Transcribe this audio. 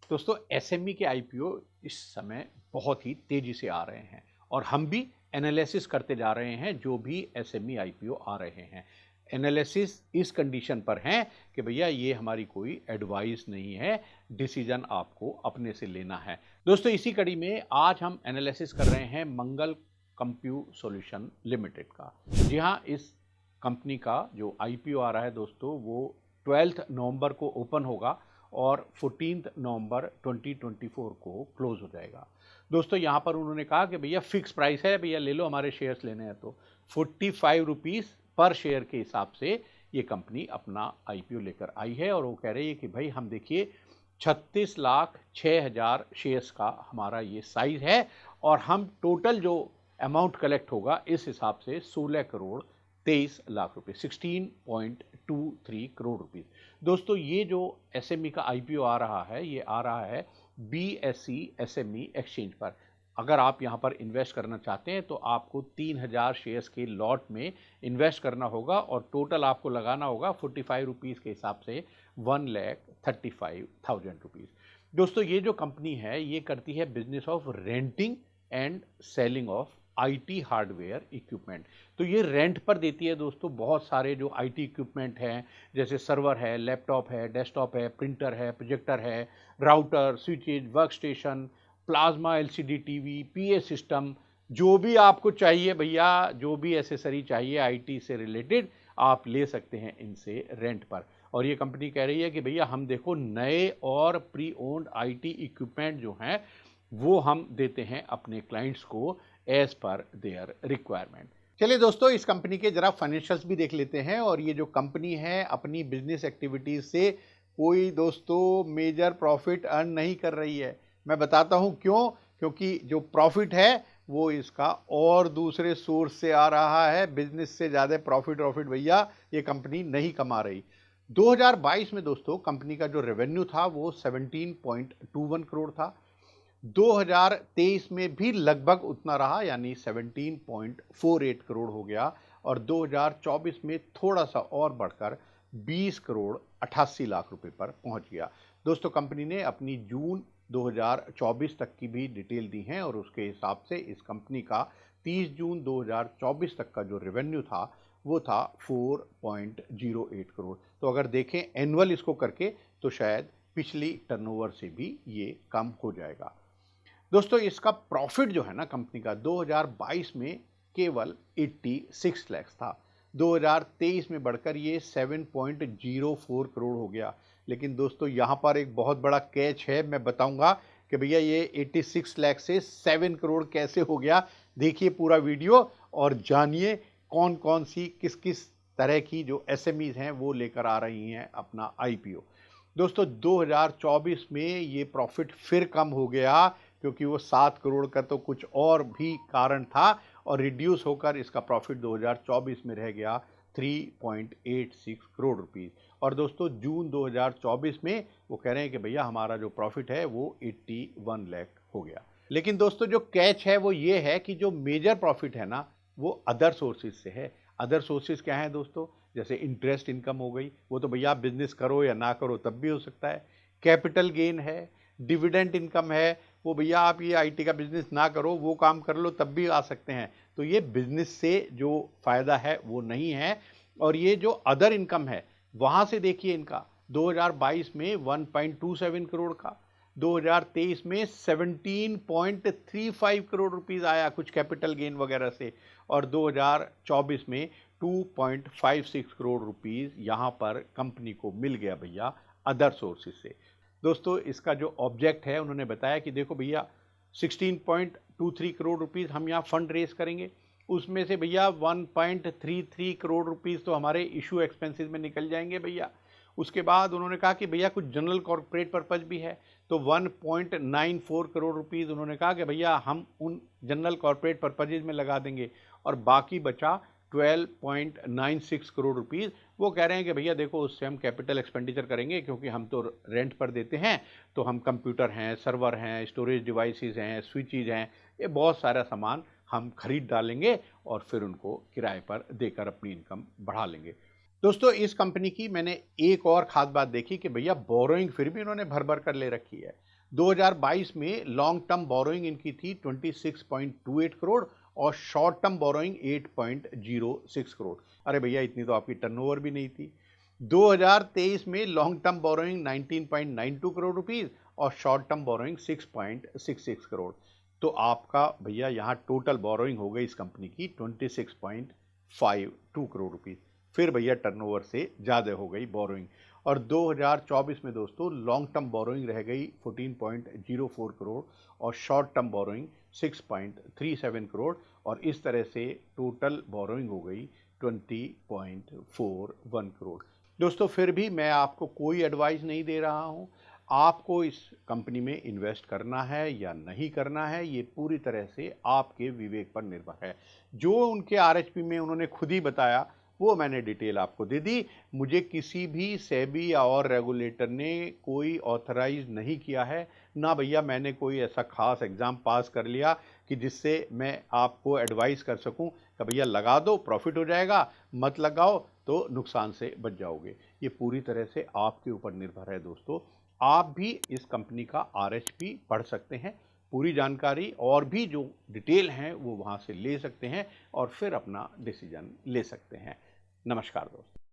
दोस्तों एसएमई के आईपीओ इस समय बहुत ही तेजी से आ रहे हैं और हम भी एनालिसिस करते जा रहे हैं जो भी एसएमई आईपीओ आ रहे हैं। एनालिसिस इस कंडीशन पर हैं कि भैया ये हमारी कोई एडवाइस नहीं है, डिसीजन आपको अपने से लेना है। दोस्तों इसी कड़ी में आज हम एनालिसिस कर रहे हैं मंगल कंप्यू सॉल्यूशन लिमिटेड का। जी हाँ, इस कंपनी का जो आईपीओ आ रहा है दोस्तों वो 12 नवंबर को ओपन होगा और 14 नवंबर 2024 को क्लोज हो जाएगा। दोस्तों यहाँ पर उन्होंने कहा कि भैया फिक्स प्राइस है, भैया ले लो, हमारे शेयर्स लेने हैं तो 45 रुपीज़ पर शेयर के हिसाब से ये कंपनी अपना आईपीओ लेकर आई है। और वो कह रही है कि भाई हम देखिए 36,06,000 शेयर्स का हमारा ये साइज है और हम टोटल जो अमाउंट कलेक्ट होगा इस हिसाब से 16 करोड़ 23 लाख रुपए, 16.23 करोड़ रुपीज़। दोस्तों ये जो एसएमई का आईपीओ आ रहा है ये आ रहा है बीएसई एसएमई एक्सचेंज पर। अगर आप यहाँ पर इन्वेस्ट करना चाहते हैं तो आपको 3,000 शेयर्स के लॉट में इन्वेस्ट करना होगा और टोटल आपको लगाना होगा 45 रुपीज़ के हिसाब से 1,35,000 रुपीज़। दोस्तों ये जो कंपनी है ये करती है business of renting and selling of IT hardware equipment. तो ये रेंट पर देती है दोस्तों बहुत सारे जो आईटी इक्विपमेंट हैं, जैसे सर्वर है, लैपटॉप है, डेस्कटॉप है, प्रिंटर है, प्रोजेक्टर है, router, switches, work station, plasma LCD TV, PA system, जो भी आपको चाहिए भैया, जो भी एसेसरी चाहिए आईटी से रिलेटेड आप ले सकते हैं इनसे रेंट पर। और ये कंपनी कह रही है कि भैया हम देखो नए और प्री ओन्ड आईटी इक्विपमेंट जो हैं वो हम देते हैं अपने क्लाइंट्स को एज पर देयर रिक्वायरमेंट। चलिए दोस्तों इस कंपनी के जरा फाइनेंशियल्स भी देख लेते हैं। और ये जो कंपनी है अपनी बिजनेस एक्टिविटीज से कोई दोस्तों मेजर प्रॉफिट अर्न नहीं कर रही है। मैं बताता हूं क्यों, क्योंकि जो प्रॉफिट है वो इसका और दूसरे सोर्स से आ रहा है। बिजनेस से ज़्यादा प्रॉफिट भैया ये कंपनी नहीं कमा रही। 2022 में दोस्तों कंपनी का जो रेवेन्यू था वो 17.21 करोड़ था। 2023 में भी लगभग उतना रहा यानी 17.48 करोड़ हो गया और 2024 में थोड़ा सा और बढ़कर 20 करोड़ 88 लाख रुपए पर पहुंच गया। दोस्तों कंपनी ने अपनी जून 2024 तक की भी डिटेल दी है और उसके हिसाब से इस कंपनी का 30 जून 2024 तक का जो रेवेन्यू था वो था 4.08 करोड़। तो अगर देखें एनुअल इसको करके तो शायद पिछली टर्नओवर से भी ये कम हो जाएगा। दोस्तों इसका प्रॉफिट जो है ना कंपनी का 2022 में केवल 86 लाख था। 2023 में बढ़कर ये 7.04 करोड़ हो गया। लेकिन दोस्तों यहाँ पर एक बहुत बड़ा कैच है, मैं बताऊंगा कि भैया ये 86 लाख से 7 करोड़ कैसे हो गया। देखिए पूरा वीडियो और जानिए कौन कौन सी किस किस तरह की जो एसएमईज हैं वो लेकर आ रही हैं अपना आईपीओ। दोस्तों 2024 में ये प्रॉफिट फिर कम हो गया क्योंकि वो 7 करोड़ का तो कुछ और भी कारण था और रिड्यूस होकर इसका प्रॉफिट 2024 में रह गया 3.86 करोड़ रुपीस। और दोस्तों जून 2024 में वो कह रहे हैं कि भैया हमारा जो प्रॉफिट है वो 81 लाख हो गया। लेकिन दोस्तों जो कैच है वो ये है कि जो मेजर प्रॉफिट है ना वो अदर सोर्सेज से है। अदर सोर्सेज क्या है दोस्तों, जैसे इंटरेस्ट इनकम हो गई, वो तो भैया आप बिजनेस करो या ना करो तब भी हो सकता है। कैपिटल गेन है, डिविडेंड इनकम है, वो भैया आप ये आईटी का बिजनेस ना करो वो काम कर लो तब भी आ सकते हैं। तो ये बिजनेस से जो फायदा है वो नहीं है। और ये जो अदर इनकम है वहां से देखिए इनका 2022 में 1.27 करोड़ का, 2023 में 17.35 करोड़ रुपीस आया कुछ कैपिटल गेन वगैरह से और 2024 में 2.56 करोड़ रुपीस यहाँ पर कंपनी को मिल गया भैया अदर सोर्सेज से। दोस्तों इसका जो ऑब्जेक्ट है उन्होंने बताया कि देखो भैया 16.23 करोड़ रुपीस हम यहाँ फंड रेज करेंगे, उसमें से भैया 1.33 करोड़ रुपीस तो हमारे इशू एक्सपेंसेस में निकल जाएंगे भैया। उसके बाद उन्होंने कहा कि भैया कुछ जनरल कॉर्पोरेट पर्पज भी है तो 1.94 करोड़ रुपीस उन्होंने कहा कि भैया हम उन जनरल कॉर्पोरेट पर्पजेज में लगा देंगे और बाकी बचा 12.96 करोड़ रुपीस। वो कह रहे हैं कि भैया देखो उससे हम कैपिटल एक्सपेंडिचर करेंगे क्योंकि हम तो रेंट पर देते हैं, तो हम कंप्यूटर हैं, सर्वर हैं, स्टोरेज डिवाइसेस हैं, स्विचेज हैं, ये बहुत सारा सामान हम खरीद डालेंगे और फिर उनको किराए पर देकर अपनी इनकम बढ़ा लेंगे। दोस्तों इस कंपनी की मैंने एक और खास बात देखी कि भैया बोरोइंग फिर भी उन्होंने भर भर कर ले रखी है। 2022 में लॉन्ग टर्म बोरोइंग इनकी थी 26.28 करोड़ और शॉर्ट टर्म बोरोइंग 8.06 करोड़। अरे भैया इतनी तो आपकी टर्नओवर भी नहीं थी। 2023 में long term borrowing 19.92 crore rupees और शॉर्ट टर्म बोरोइंग 6.66 करोड़। तो आपका भैया यहाँ टोटल बोरोइंग हो गई इस कंपनी की 26.52 करोड़ रुपीस। फिर भैया टर्नओवर से ज़्यादा हो गई बोरोइंग। और 2024 में दोस्तों लॉन्ग टर्म बोरोइंग रह गई 14.04 करोड़ और शॉर्ट टर्म बोरोइंग 6.37 करोड़ और इस तरह से टोटल बोरोइंग हो गई 20.41 करोड़। दोस्तों फिर भी मैं आपको कोई एडवाइस नहीं दे रहा हूँ, आपको इस कंपनी में इन्वेस्ट करना है या नहीं करना है ये पूरी तरह से आपके विवेक पर निर्भर है। जो उनके आरएचपी में उन्होंने खुद ही बताया वो मैंने डिटेल आपको दे दी। मुझे किसी भी सेबी या और रेगुलेटर ने कोई ऑथराइज नहीं किया है, ना भैया मैंने कोई ऐसा खास एग्ज़ाम पास कर लिया कि जिससे मैं आपको एडवाइस कर सकूं कि भैया लगा दो प्रॉफिट हो जाएगा, मत लगाओ तो नुकसान से बच जाओगे। ये पूरी तरह से आपके ऊपर निर्भर है दोस्तों। आप भी इस कंपनी का आरएचपी पढ़ सकते हैं, पूरी जानकारी और भी जो डिटेल हैं वो वहाँ से ले सकते हैं और फिर अपना डिसीजन ले सकते हैं। नमस्कार दोस्तों।